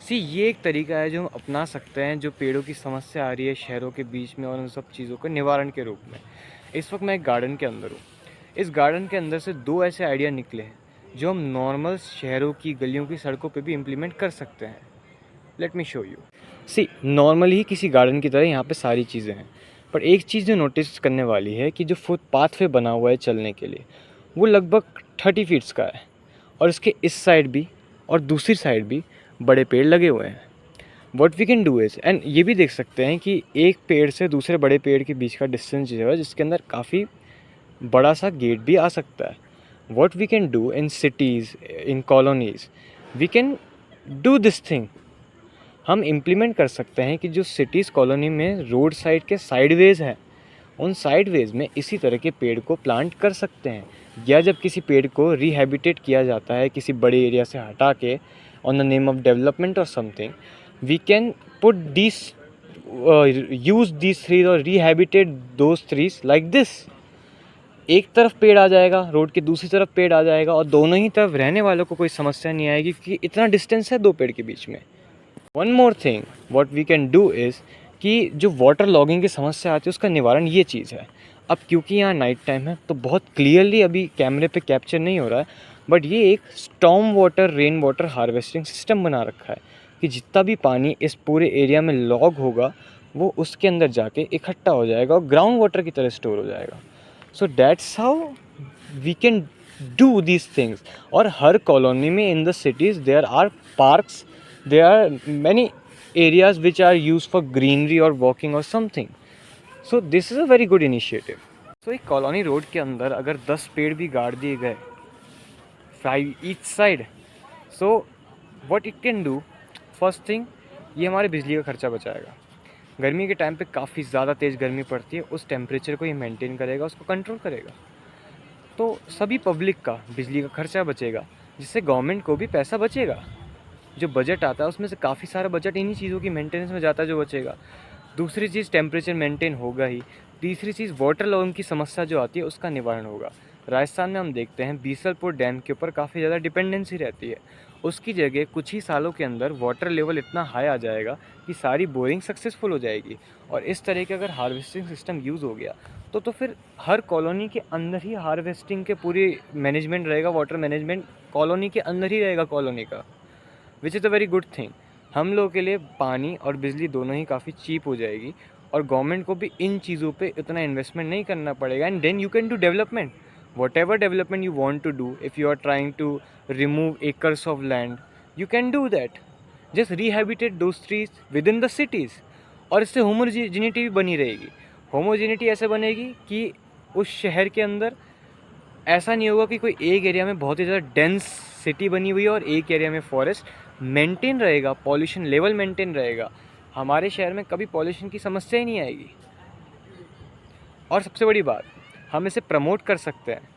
सी ये एक तरीका है जो हम अपना सकते हैं, जो पेड़ों की समस्या आ रही है शहरों के बीच में, और उन सब चीज़ों के निवारण के रूप में। इस वक्त मैं एक गार्डन के अंदर हूँ। इस गार्डन के अंदर से दो ऐसे आइडिया निकले हैं जो हम नॉर्मल शहरों की गलियों की सड़कों पे भी इम्प्लीमेंट कर सकते हैं। Let me show you. See normally ही किसी गार्डन की तरह यहाँ पे सारी चीज़ें हैं, पर एक चीज़ जो नोटिस करने वाली है कि जो फुटपाथ पे बना हुआ है चलने के लिए, वो लगभग 30 फीट्स का है, और इसके इस साइड भी और दूसरी साइड भी बड़े पेड़ लगे हुए हैं। What we can do is, and ये भी देख सकते हैं कि एक पेड़ से दूसरे बड़े पेड़ के बीच का डिस्टेंस जो है, जिसके अंदर काफ़ी बड़ा सा गेट भी आ सकता है। What we can do in cities, in colonies, we can do this thing. हम इम्प्लीमेंट कर सकते हैं कि जो सिटीज़ कॉलोनी में रोड साइड के साइडवेज़ हैं, उन साइडवेज़ में इसी तरह के पेड़ को प्लांट कर सकते हैं। या जब किसी पेड़ को रिहैबिटेट किया जाता है किसी बड़े एरिया से हटा के, on the name of development और something, we can put this use this trees और rehabilitate those trees like this. एक तरफ पेड़ आ जाएगा, रोड के दूसरी तरफ पेड़ आ जाएगा, और दोनों ही तरफ रहने वालों को कोई समस्या नहीं आएगी क्योंकि इतना डिस्टेंस है दो पेड़ के बीच में। One more thing what we can do is कि जो वाटर लॉगिंग की समस्या आती है उसका निवारण ये चीज़ है। अब क्योंकि यहाँ नाइट टाइम है तो बहुत क्लियरली अभी कैमरे पे कैप्चर नहीं हो रहा है, बट ये एक storm water rain water harvesting system बना रखा है कि जितना भी पानी इस पूरे एरिया में लॉग होगा वो उसके अंदर जाके इकट्ठा हो जाएगा और ग्राउंड वाटर की तरह स्टोर हो जाएगा। So that's how we can do these things. और हर कॉलोनी में in the cities there are parks, there are many areas which are used for greenery or walking or something. So this is a very good initiative. So एक colony road के अंदर अगर 10 पेड़ भी गाड़ दिए गए 5 each side, so what it can do, first thing, ये हमारे बिजली का खर्चा बचाएगा। गर्मी के टाइम पे काफ़ी ज़्यादा तेज़ गर्मी पड़ती है, उस टेम्परेचर को ये मेंटेन करेगा, उसको कंट्रोल करेगा। तो सभी पब्लिक का बिजली का खर्चा बचेगा, जिससे गवर्नमेंट को भी पैसा बचेगा। जो बजट आता है उसमें से काफ़ी सारा बजट इन्हीं चीज़ों की मेंटेनेंस में जाता है जो बचेगा। दूसरी चीज़, टेम्परेचर मेंटेन होगा ही। तीसरी चीज़, वाटर लॉगिंग की समस्या जो आती है उसका निवारण होगा। राजस्थान में हम देखते हैं बीसलपुर डैम के ऊपर काफ़ी ज़्यादा डिपेंडेंसी रहती है। उसकी जगह कुछ ही सालों के अंदर वाटर लेवल इतना हाई आ जाएगा कि सारी बोरिंग सक्सेसफुल हो जाएगी। और इस तरह के अगर हार्वेस्टिंग सिस्टम यूज़ हो गया तो फिर हर कॉलोनी के अंदर ही हार्वेस्टिंग के पूरी मैनेजमेंट रहेगा, वाटर मैनेजमेंट कॉलोनी के अंदर ही रहेगा कॉलोनी का, which is a very good thing. हम लोगों के लिए पानी और बिजली दोनों ही काफ़ी चीप हो जाएगी, और गवर्नमेंट को भी इन चीज़ों पे इतना इन्वेस्टमेंट नहीं करना पड़ेगा। And then you can do development, whatever development you want to do. If you are trying to remove acres of land, you can do that. Just rehabilitate those trees within the cities, और इससे homogeneity भी बनी रहेगी। Homogeneity ऐसे बनेगी कि उस शहर के अंदर ऐसा नहीं होगा कि कोई एक एरिया में बहुत ही ज़्यादा डेंस सिटी बनी हुई है और एक एरिया में फॉरेस्ट। मेंटेन रहेगा, पॉल्यूशन लेवल मेंटेन रहेगा। हमारे शहर में कभी पॉल्यूशन की समस्या ही नहीं आएगी। और सबसे बड़ी बात, हम इसे प्रमोट कर सकते हैं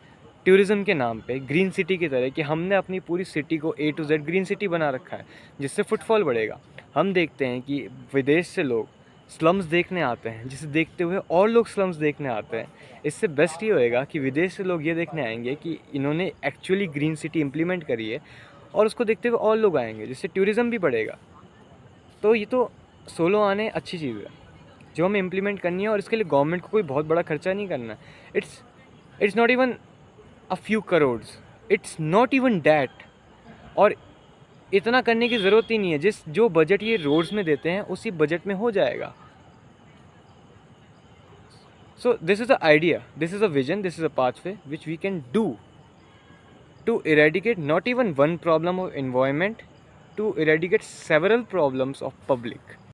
टूरिज़्म के नाम पे, ग्रीन सिटी की तरह, कि हमने अपनी पूरी सिटी को A to Z green city बना रखा है, जिससे फुटफॉल बढ़ेगा। हम देखते हैं कि विदेश से लोग स्लम्स देखने आते हैं, जिसे देखते हुए और लोग स्लम्स देखने आते हैं। इससे बेस्ट ये होएगा कि विदेश से लोग ये देखने आएंगे कि इन्होंने एक्चुअली ग्रीन सिटी इम्प्लीमेंट करी है, और उसको देखते हुए और लोग आएंगे, जिससे टूरिज़्म भी बढ़ेगा। तो ये तो सोलो आने अच्छी चीज़ है जो हमें इम्प्लीमेंट करनी है, और इसके लिए गवर्नमेंट को कोई बहुत बड़ा खर्चा नहीं करना है। It's not even a few crores, it's not even that. और इतना करने की ज़रूरत ही नहीं है, जो बजट ये रोड्स में देते हैं उसी बजट में हो जाएगा। So this is a idea, this is a vision, this is a pathway which we can do to eradicate not even one problem of environment, to eradicate several problems of public.